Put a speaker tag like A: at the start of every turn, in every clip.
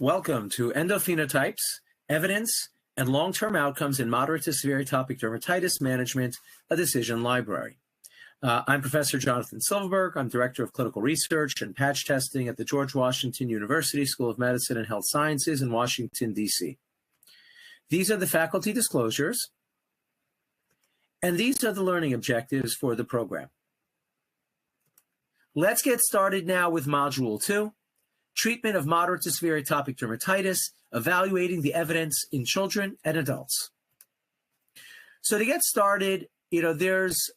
A: Welcome to Endophenotypes, Evidence, and Long-Term Outcomes in Moderate to Severe Atopic Dermatitis Management, a Decision Library. I'm Professor Jonathan Silverberg. I'm Director of Clinical Research and Patch Testing at the George Washington University School of Medicine and Health Sciences in Washington, D.C. These are the faculty disclosures, and these are the learning objectives for the program. Let's get started now with Module 2. Treatment of moderate to severe atopic dermatitis, evaluating the evidence in children and adults. So to get started, there's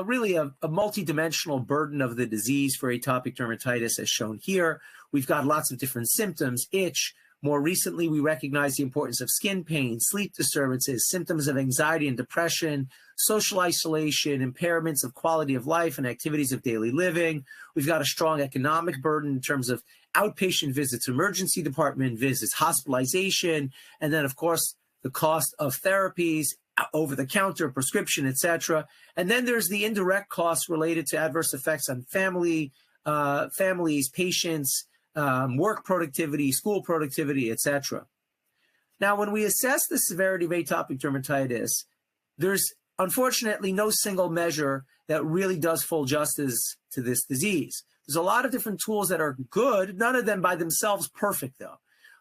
A: really a multidimensional burden of the disease for atopic dermatitis as shown here. We've got lots of different symptoms, itch. More recently, we recognize the importance of skin pain, sleep disturbances, symptoms of anxiety and depression, social isolation, impairments of quality of life and activities of daily living. We've got a strong economic burden in terms of outpatient visits, emergency department visits, hospitalization, and then, of course, the cost of therapies, over-the-counter, prescription, etc. And then there's the indirect costs related to adverse effects on families, patients, work productivity, school productivity, etc. Now, when we assess the severity of atopic dermatitis, there's unfortunately no single measure that really does full justice to this disease. There's a lot of different tools that are good, none of them by themselves perfect though.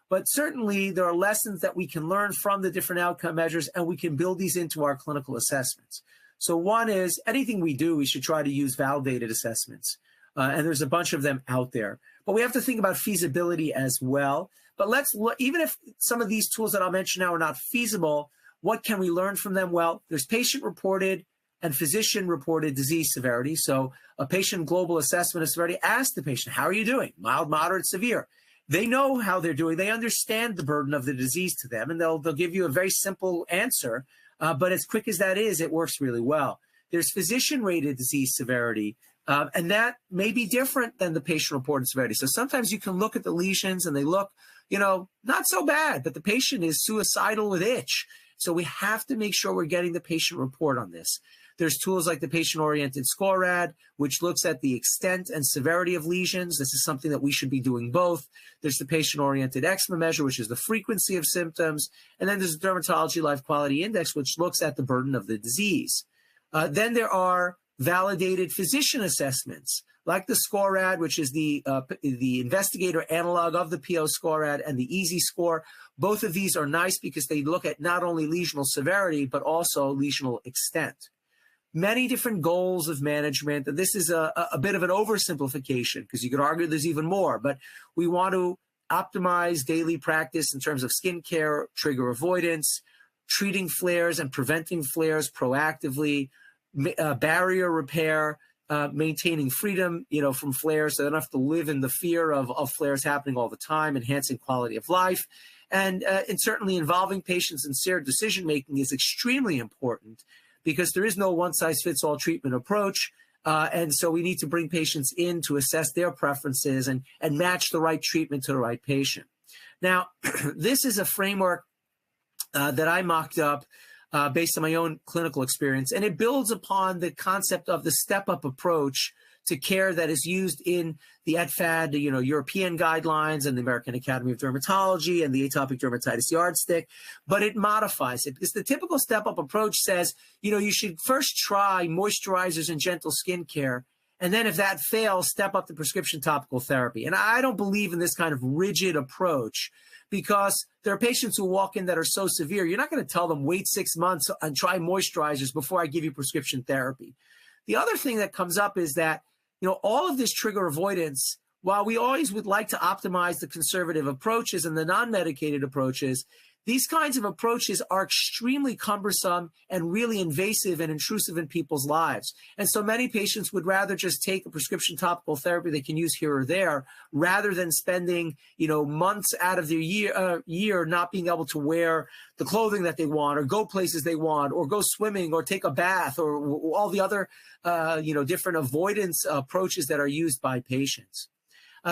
A: But certainly there are lessons that we can learn from the different outcome measures, and we can build these into our clinical assessments. So one is, anything we do, we should try to use validated assessments. And there's a bunch of them out there. But we have to think about feasibility as well. But let's look, even if some of these tools that I'll mention now are not feasible, what can we learn from them? Well, there's patient-reported and physician-reported disease severity. So a patient global assessment of severity asks the patient, how are you doing? Mild, moderate, severe. They know how they're doing. They understand the burden of the disease to them, and they'll give you a very simple answer. But as quick as that is, it works really well. There's physician-rated disease severity, and that may be different than the patient-reported severity. So sometimes you can look at the lesions and they look, not so bad, but the patient is suicidal with itch. So we have to make sure we're getting the patient report on this. There's tools like the patient-oriented SCORAD, which looks at the extent and severity of lesions. This is something that we should be doing both. There's the patient-oriented eczema measure, which is the frequency of symptoms. And then there's the Dermatology Life Quality Index, which looks at the burden of the disease. Then there are validated physician assessments, like the SCORAD, which is the investigator analog of the PO SCORAD, and the EASY score. Both of these are nice because they look at not only lesional severity, but also lesional extent. Many different goals of management. This is a bit of an oversimplification because you could argue there's even more, but we want to optimize daily practice in terms of skincare, trigger avoidance, treating flares and preventing flares proactively, barrier repair, maintaining freedom, from flares, so they don't have to live in the fear of flares happening all the time, enhancing quality of life. And certainly involving patients in shared decision-making is extremely important because there is no one-size-fits-all treatment approach. And so we need to bring patients in to assess their preferences and match the right treatment to the right patient. Now, this is a framework that I mocked up based on my own clinical experience, and it builds upon the concept of the step-up approach to care that is used in the ETFAD, European guidelines, and the American Academy of Dermatology and the Atopic Dermatitis Yardstick, but it modifies it because the typical step-up approach says, you should first try moisturizers and gentle skincare, and then if that fails, step up the prescription topical therapy. And I don't believe in this kind of rigid approach because there are patients who walk in that are so severe, you're not going to tell them wait 6 months and try moisturizers before I give you prescription therapy. The other thing that comes up is that, all of this trigger avoidance, while we always would like to optimize the conservative approaches and the non-medicated approaches, these kinds of approaches are extremely cumbersome and really invasive and intrusive in people's lives. And so many patients would rather just take a prescription topical therapy they can use here or there, rather than spending, months out of their year not being able to wear the clothing that they want, or go places they want, or go swimming, or take a bath, or all the other, different avoidance approaches that are used by patients.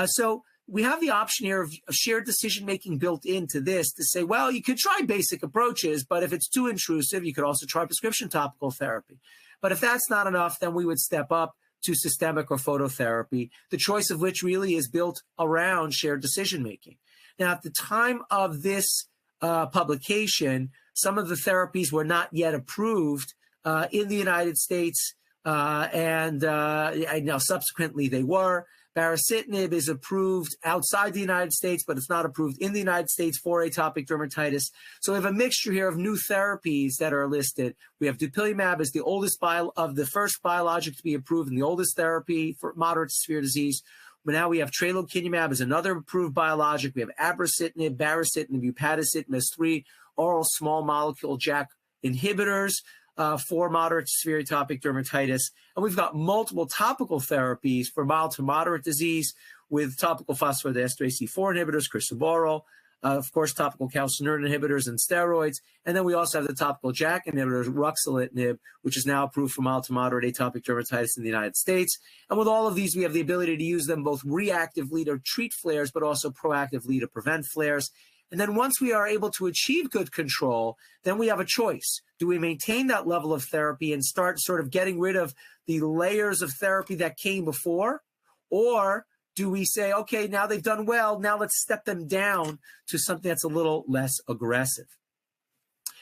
A: So we have the option here of shared decision-making built into this to say, well, you could try basic approaches, but if it's too intrusive, you could also try prescription topical therapy. But if that's not enough, then we would step up to systemic or phototherapy, the choice of which really is built around shared decision-making. Now, at the time of this publication, some of the therapies were not yet approved in the United States, and now subsequently they were. Baricitinib is approved outside the United States, but it's not approved in the United States for atopic dermatitis. So we have a mixture here of new therapies that are listed. We have Dupilumab as the oldest of the first biologic to be approved and the oldest therapy for moderate to severe disease. But now we have Tralokinumab as another approved biologic. We have Abrocitinib, Baricitinib, Upadacitinib as 3 oral small molecule JAK inhibitors for moderate to severe atopic dermatitis. And we've got multiple topical therapies for mild to moderate disease with topical phosphodiesterase C4 inhibitors, crisaborole, of course, topical calcineurin inhibitors and steroids. And then we also have the topical JAK inhibitors, ruxolitinib, which is now approved for mild to moderate atopic dermatitis in the United States. And with all of these, we have the ability to use them both reactively to treat flares, but also proactively to prevent flares. And then once we are able to achieve good control, then we have a choice. Do we maintain that level of therapy and start sort of getting rid of the layers of therapy that came before? Or do we say, okay, now they've done well, now let's step them down to something that's a little less aggressive?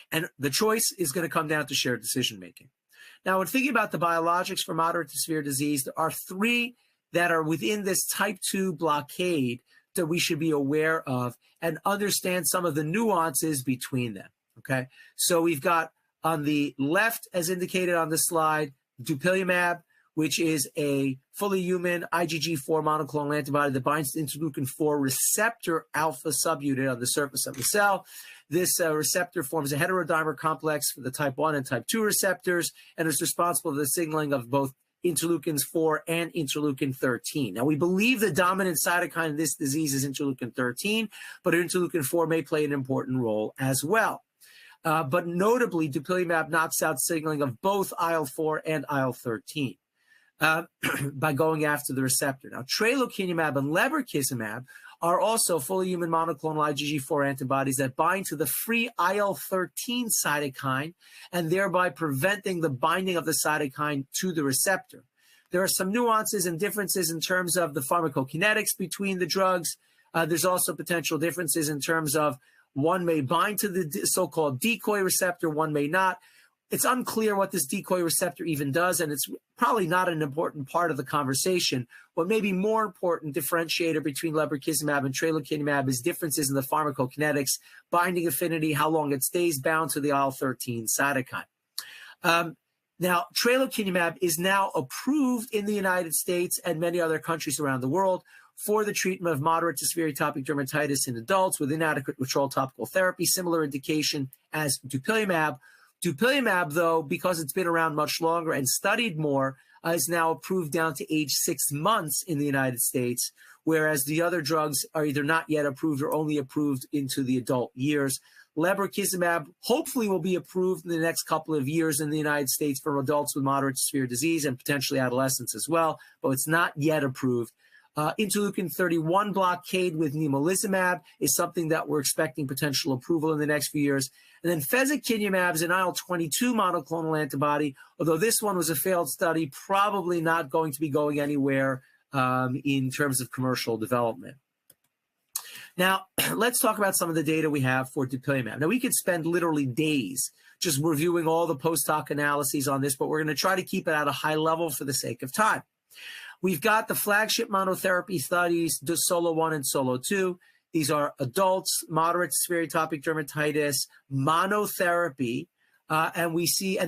A: And the choice is going to come down to shared decision-making. Now, when thinking about the biologics for moderate to severe disease, there are 3 that are within this type 2 blockade that we should be aware of and understand some of the nuances between them, okay? So we've got on the left, as indicated on the slide, Dupilumab, which is a fully human IgG4 monoclonal antibody that binds to interleukin-4 receptor alpha subunit on the surface of the cell. This receptor forms a heterodimer complex for the type 1 and type 2 receptors and is responsible for the signaling of both interleukins-4 and interleukin-13. Now, we believe the dominant cytokine in this disease is interleukin-13, but interleukin-4 may play an important role as well. But notably, Dupilumab knocks out signaling of both IL-4 and IL-13 by going after the receptor. Now, Tralokinumab and Lebrikizumab are also fully human monoclonal IgG4 antibodies that bind to the free IL-13 cytokine and thereby preventing the binding of the cytokine to the receptor. There are some nuances and differences in terms of the pharmacokinetics between the drugs. There's also potential differences in terms of one may bind to the so-called decoy receptor, one may not. It's unclear what this decoy receptor even does, and it's probably not an important part of the conversation. What may be more important differentiator between lebrikizumab and tralokinumab is differences in the pharmacokinetics, binding affinity, how long it stays bound to the IL-13 cytokine. Now, tralokinumab is now approved in the United States and many other countries around the world for the treatment of moderate to severe atopic dermatitis in adults with inadequate controlled topical therapy, similar indication as Dupilumab. Dupilumab, though, because it's been around much longer and studied more, is now approved down to age 6 months in the United States, whereas the other drugs are either not yet approved or only approved into the adult years. Lebrikizumab hopefully will be approved in the next couple of years in the United States for adults with moderate to severe disease and potentially adolescents as well, but it's not yet approved. Interleukin-31 blockade with nemolizumab is something that we're expecting potential approval in the next few years. And then fezikinumab is an IL-22 monoclonal antibody, although this one was a failed study, probably not going to be going anywhere in terms of commercial development. Now, let's talk about some of the data we have for Dupilumab. Now, we could spend literally days just reviewing all the post-hoc analyses on this, but we're going to try to keep it at a high level for the sake of time. We've got the flagship monotherapy studies, the Solo 1 and Solo 2. These are adults, moderate to severe atopic dermatitis, monotherapy, and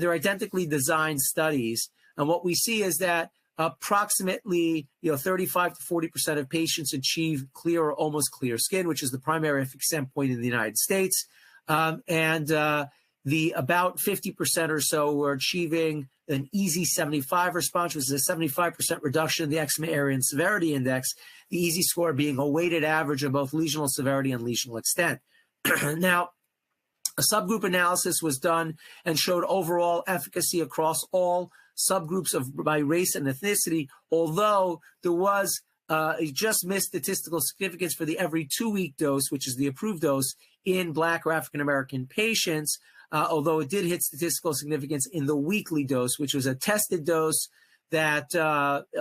A: they're identically designed studies. And what we see is that approximately 35 to 40% of patients achieve clear or almost clear skin, which is the primary efficacy endpoint in the United States. The about 50% or so were achieving an EASI 75 response, which is a 75% reduction in the eczema area and severity index, the EASI score being a weighted average of both lesional severity and lesional extent. Now, a subgroup analysis was done and showed overall efficacy across all subgroups by race and ethnicity, although there was a just missed statistical significance for the every 2-week dose, which is the approved dose in Black or African-American patients, although it did hit statistical significance in the weekly dose, which was a tested dose that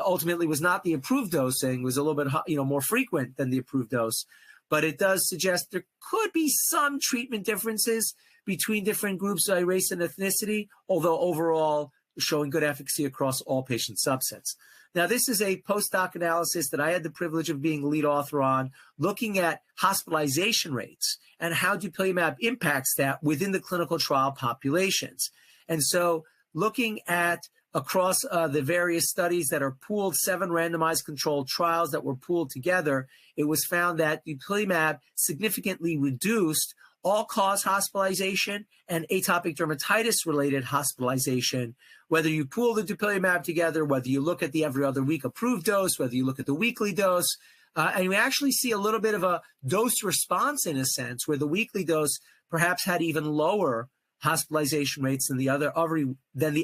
A: ultimately was not the approved dosing, was a little bit more frequent than the approved dose. But it does suggest there could be some treatment differences between different groups by race and ethnicity, although overall showing good efficacy across all patient subsets. Now, this is a postdoc analysis that I had the privilege of being lead author on, looking at hospitalization rates and how dupilumab impacts that within the clinical trial populations. And so looking at across the various studies that are pooled, 7 randomized controlled trials that were pooled together, it was found that dupilumab significantly reduced all-cause hospitalization and atopic dermatitis-related hospitalization, whether you pool the dupilumab together, whether you look at the every other week approved dose, whether you look at the weekly dose, and you actually see a little bit of a dose response in a sense, where the weekly dose perhaps had even lower hospitalization rates than the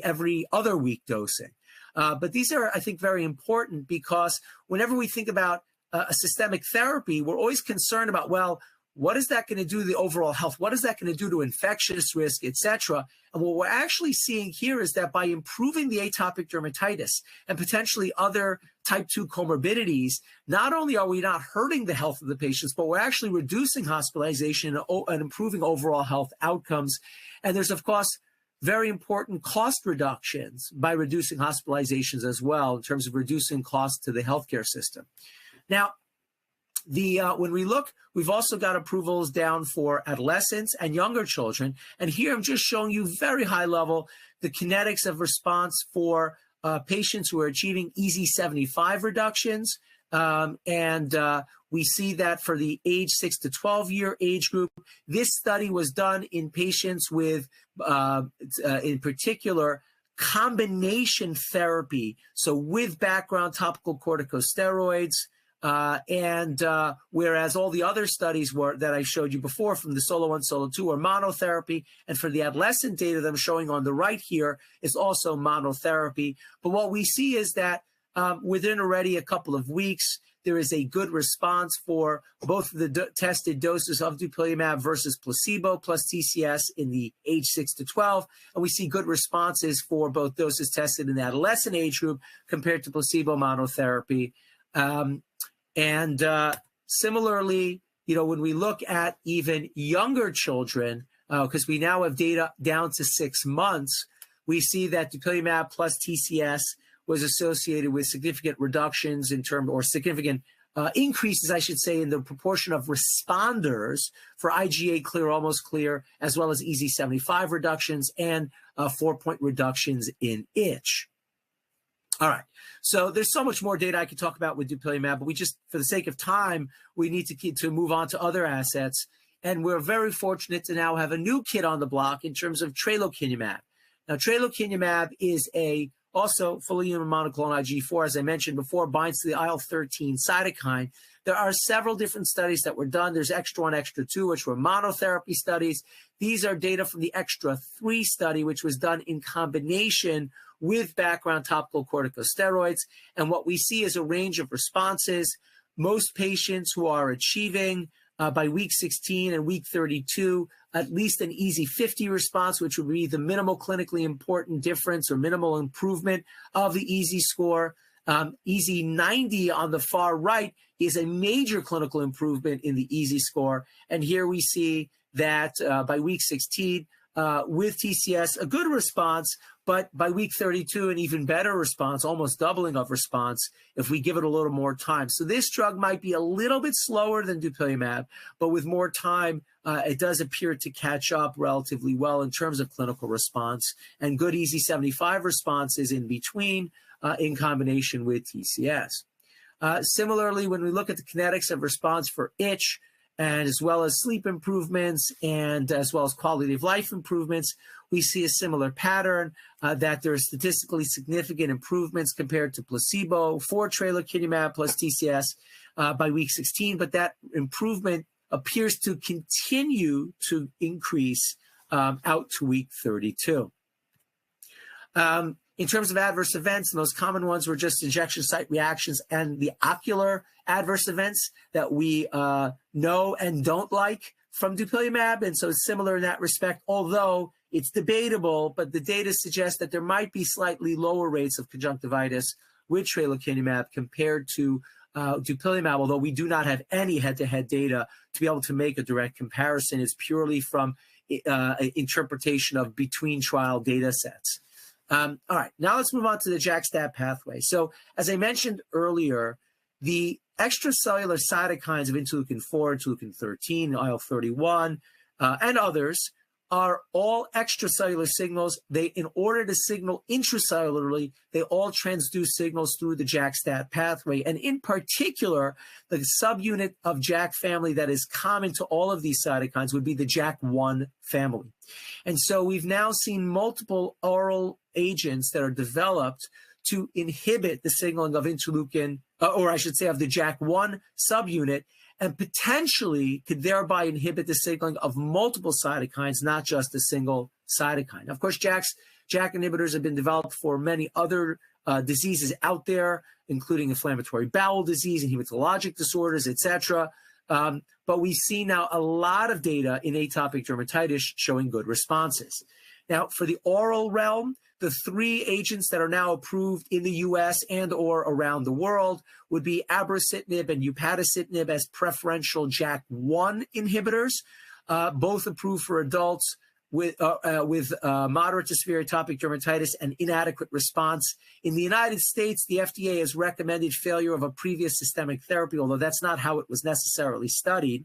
A: every other week dosing. But these are, I think, very important because whenever we think about a systemic therapy, we're always concerned about, well, what is that going to do to the overall health? What is that going to do to infectious risk, et cetera? And what we're actually seeing here is that by improving the atopic dermatitis and potentially other type 2 comorbidities, not only are we not hurting the health of the patients, but we're actually reducing hospitalization and improving overall health outcomes. And there's, of course, very important cost reductions by reducing hospitalizations as well in terms of reducing costs to the healthcare system. Now, when we look, we've also got approvals down for adolescents and younger children. And here I'm just showing you very high level the kinetics of response for patients who are achieving EASI-75 reductions. We see that for the age 6 to 12 year age group. This study was done in patients with, in particular, combination therapy. So with background topical corticosteroids, whereas all the other studies that I showed you before from the Solo 1, Solo 2 are monotherapy, and for the adolescent data that I'm showing on the right here is also monotherapy. But what we see is that within already a couple of weeks, there is a good response for both of the tested doses of dupilumab versus placebo plus TCS in the age 6 to 12. And we see good responses for both doses tested in the adolescent age group compared to placebo monotherapy. Similarly, when we look at even younger children, because we now have data down to 6 months, we see that dupilumab plus TCS was associated with significant reductions significant increases, I should say, in the proportion of responders for IGA clear, almost clear, as well as EASI-75 reductions and 4-point reductions in itch. All right, so there's so much more data I could talk about with dupilumab, but we just, for the sake of time, we need to move on to other assets. And we're very fortunate to now have a new kid on the block in terms of Tralokinumab. Now, Tralokinumab is also fully human monoclonal IgG4, as I mentioned before, binds to the IL-13 cytokine. There are several different studies that were done. There's Extra 1, Extra 2, which were monotherapy studies. These are data from the Extra 3 study, which was done in combination with background topical corticosteroids. And what we see is a range of responses. Most patients who are achieving by week 16 and week 32, at least an EASI-50 response, which would be the minimal clinically important difference or minimal improvement of the EASI score. EASI-90 on the far right is a major clinical improvement in the EASI score. And here we see that by week 16, with TCS, a good response, but by week 32, an even better response, almost doubling of response if we give it a little more time. So this drug might be a little bit slower than dupilumab, but with more time, it does appear to catch up relatively well in terms of clinical response, and good EASI-75 responses in between in combination with TCS. Similarly, when we look at the kinetics of response for itch, and as well as sleep improvements and as well as quality of life improvements, we see a similar pattern that there are statistically significant improvements compared to placebo for Tralokinumab plus TCS by week 16, but that improvement appears to continue to increase out to week 32. In terms of adverse events, the most common ones were just injection site reactions and the ocular adverse events that we know and don't like from dupilumab. And so it's similar in that respect, although It's debatable, but the data suggests that there might be slightly lower rates of conjunctivitis with tralokinumab compared to dupilumab, although we do not have any head-to-head data to be able to make a direct comparison. It's purely from interpretation of between trial data sets. All right, now let's move on to the JAK-STAT pathway. So as I mentioned earlier, the extracellular cytokines of interleukin-4, interleukin-13, IL-31, and others are all extracellular signals. In order to signal intracellularly, they all transduce signals through the JAK-STAT pathway. And in particular, the subunit of JAK family that is common to all of these cytokines would be the JAK1 family. And so we've now seen multiple oral agents that are developed to inhibit the signaling of interleukin, or I should say of the JAK1 subunit, and potentially could thereby inhibit the signaling of multiple cytokines, not just a single cytokine. Of course, JAK inhibitors have been developed for many other diseases out there, including inflammatory bowel disease and hematologic disorders, etc. But we see now a lot of data in atopic dermatitis showing good responses. Now, for the oral realm, the three agents that are now approved in the U.S. and or around the world would be abrocitinib and upadacitinib as preferential JAK1 inhibitors, both approved for adults with moderate to severe atopic dermatitis and inadequate response. In the United States, the FDA has recommended failure of a previous systemic therapy, although that's not how it was necessarily studied.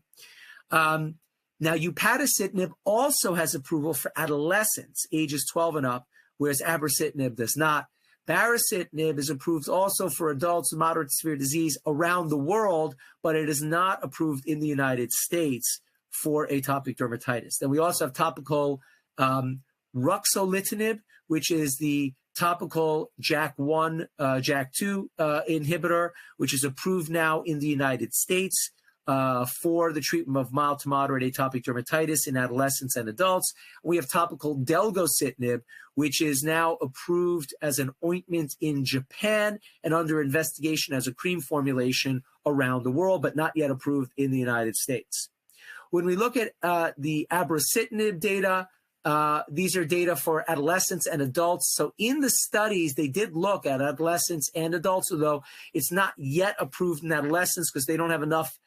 A: Now, upadacitinib also has approval for adolescents, ages 12 and up, whereas abrocitinib does not. Baricitinib is approved also for adults with moderate to severe disease around the world, but it is not approved in the United States for atopic dermatitis. Then we also have topical ruxolitinib, which is the topical JAK1, JAK2 inhibitor, which is approved now in the United States for the treatment of mild to moderate atopic dermatitis in adolescents and adults. We have topical delgocitinib, which is now approved as an ointment in Japan and under investigation as a cream formulation around the world, but not yet approved in the United States. When we look at the abrocitinib data, these are data for adolescents and adults. So in the studies, they did look at adolescents and adults, although it's not yet approved in adolescents because they didn't have enough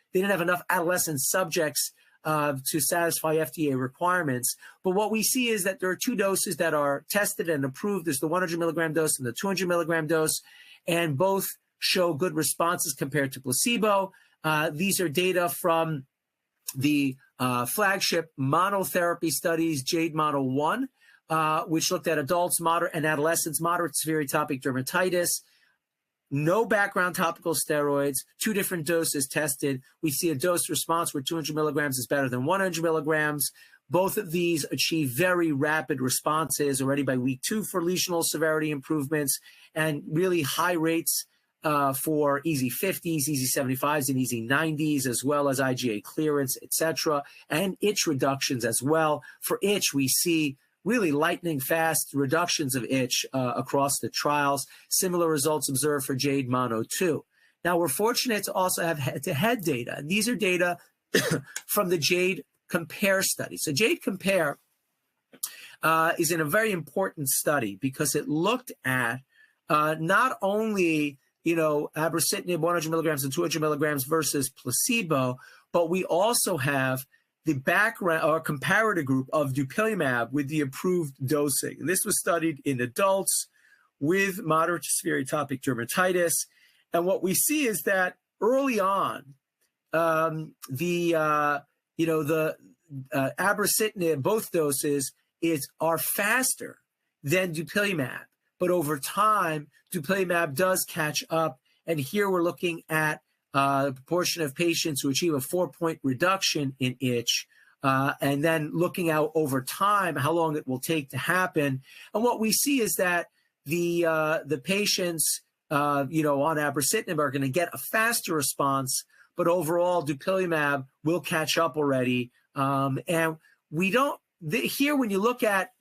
A: adolescent subjects to satisfy FDA requirements. But what we see is that there are two doses that are tested and approved. There's the 100 milligram dose and the 200 milligram dose, and both show good responses compared to placebo. These are data from the flagship monotherapy studies, JADE Mono 1, which looked at adults and adolescents moderate to severe atopic dermatitis. No background topical steroids, two different doses tested. We see a dose response where 200 milligrams is better than 100 milligrams. Both of these achieve very rapid responses already by week 2 for lesional severity improvements and really high rates for EASI 50s, EASI 75s, and EASI 90s, as well as IgA clearance, etc., and itch reductions as well. For itch, we see really lightning fast reductions of itch across the trials. Similar results observed for JADE Mono 2. Now, we're fortunate to also have head-to-head data. And these are data from the JADE Compare study. So JADE Compare is in a very important study because it looked at not only abrocitinib 100 milligrams and 200 milligrams versus placebo, but we also have the background or comparator group of dupilumab with the approved dosing. And this was studied in adults with moderate to severe atopic dermatitis. And what we see is that early on, abrocitinib, both doses are faster than dupilumab. But over time, dupilumab does catch up. And here we're looking at the proportion of patients who achieve a 4-point reduction in itch, and then looking out over time how long it will take to happen. And what we see is that the patients, on abrocitinib are going to get a faster response, but overall dupilumab will catch up already. And we don't here when you look at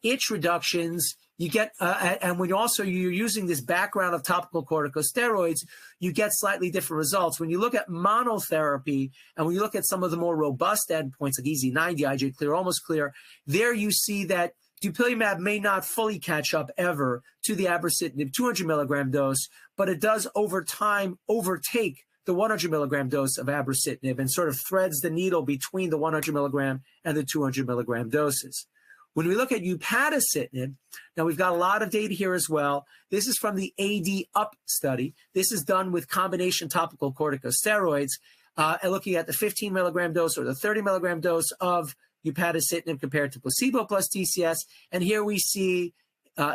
A: itch reductions, you get, and when you're using this background of topical corticosteroids, you get slightly different results. When you look at monotherapy, and when you look at some of the more robust endpoints like EASI 90, IgA clear, almost clear, there you see that Dupilumab may not fully catch up ever to the abrocitinib 200 milligram dose, but it does over time overtake the 100 milligram dose of abrocitinib and sort of threads the needle between the 100 milligram and the 200 milligram doses. When we look at upadacitinib, now we've got a lot of data here as well. This is from the AD-UP study. This is done with combination topical corticosteroids, and looking at the 15 milligram dose or the 30 milligram dose of upadacitinib compared to placebo plus TCS. And here we see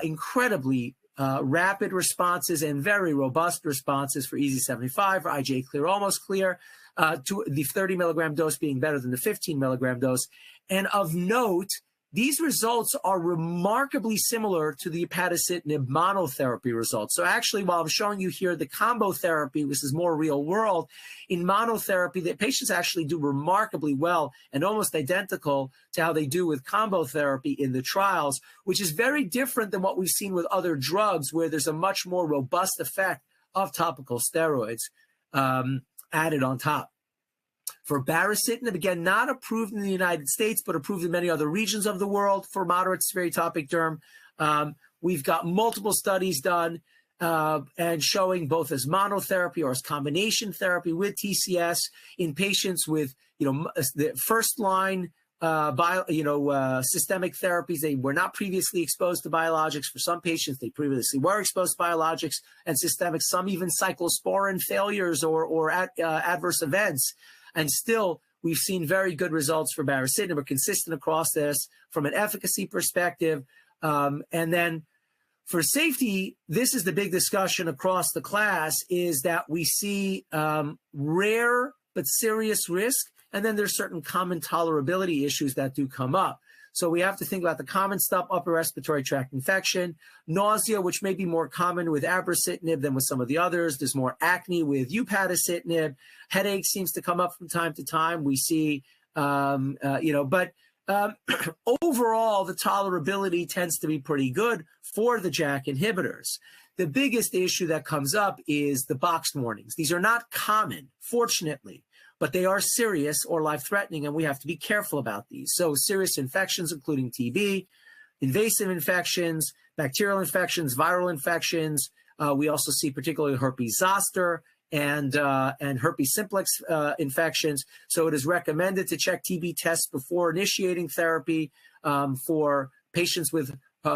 A: incredibly rapid responses and very robust responses for EASI-75, for IGA clear, almost clear, to the 30 milligram dose being better than the 15 milligram dose. And of note, these results are remarkably similar to the upadacitinib monotherapy results. So actually, while I'm showing you here the combo therapy, which is more real world, in monotherapy, the patients actually do remarkably well and almost identical to how they do with combo therapy in the trials, which is very different than what we've seen with other drugs where there's a much more robust effect of topical steroids added on top. For baricitinib, again, not approved in the United States, but approved in many other regions of the world for moderate to severe atopic derm. We've got multiple studies done and showing both as monotherapy or as combination therapy with TCS in patients with, the first line systemic therapies. They were not previously exposed to biologics. For some patients, they previously were exposed to biologics and systemic, some even cyclosporin failures or adverse events. And still, we've seen very good results for baricitinib. We're consistent across this from an efficacy perspective. And then for safety, this is the big discussion across the class, is that we see rare but serious risk. And then there's certain common tolerability issues that do come up. So we have to think about the common stuff: upper respiratory tract infection, nausea, which may be more common with abrocitinib than with some of the others. There's more acne with upadacitinib. Headache seems to come up from time to time. We see, overall, the tolerability tends to be pretty good for the JAK inhibitors. The biggest issue that comes up is the boxed warnings. These are not common, fortunately, but they are serious or life-threatening, and we have to be careful about these. So serious infections, including TB, invasive infections, bacterial infections, viral infections. We also see particularly herpes zoster and herpes simplex infections. So it is recommended to check TB tests before initiating therapy for patients with who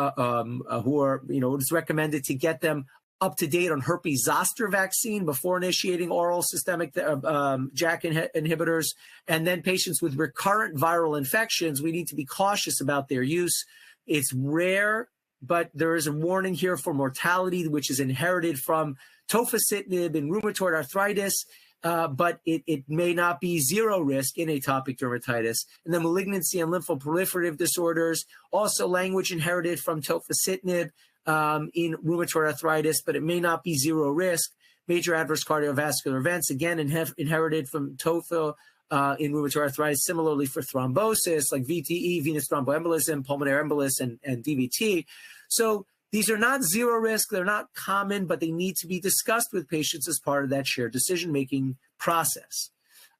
A: are, it's recommended to get them up to date on herpes zoster vaccine before initiating oral systemic JAK inhibitors. And then patients with recurrent viral infections, we need to be cautious about their use. It's rare, but there is a warning here for mortality, which is inherited from tofacitinib in rheumatoid arthritis, but it may not be zero risk in atopic dermatitis. And then malignancy and lymphoproliferative disorders, also language inherited from tofacitinib in rheumatoid arthritis, but it may not be zero risk. Major adverse cardiovascular events, again, inherited from tofa in rheumatoid arthritis. Similarly for thrombosis, like VTE, venous thromboembolism, pulmonary embolus, and DVT. So these are not zero risk. They're not common, but they need to be discussed with patients as part of that shared decision-making process.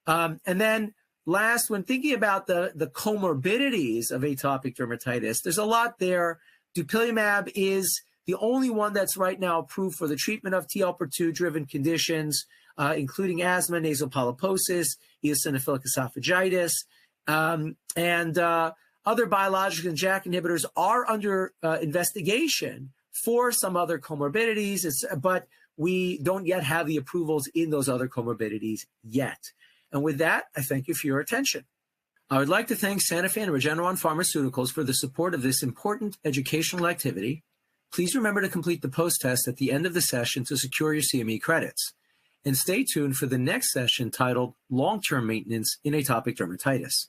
A: And then last, when thinking about the comorbidities of atopic dermatitis, there's a lot there. Dupilumab is the only one that's right now approved for the treatment of TLPR2-driven conditions, including asthma, nasal polyposis, eosinophilic esophagitis, and other biologic and JAK inhibitors are under investigation for some other comorbidities, but we don't yet have the approvals in those other comorbidities yet. And with that, I thank you for your attention. I would like to thank Santa Fe and Regeneron Pharmaceuticals for the support of this important educational activity. Please remember to complete the post-test at the end of the session to secure your CME credits. And stay tuned for the next session titled Long-Term Maintenance in Atopic Dermatitis.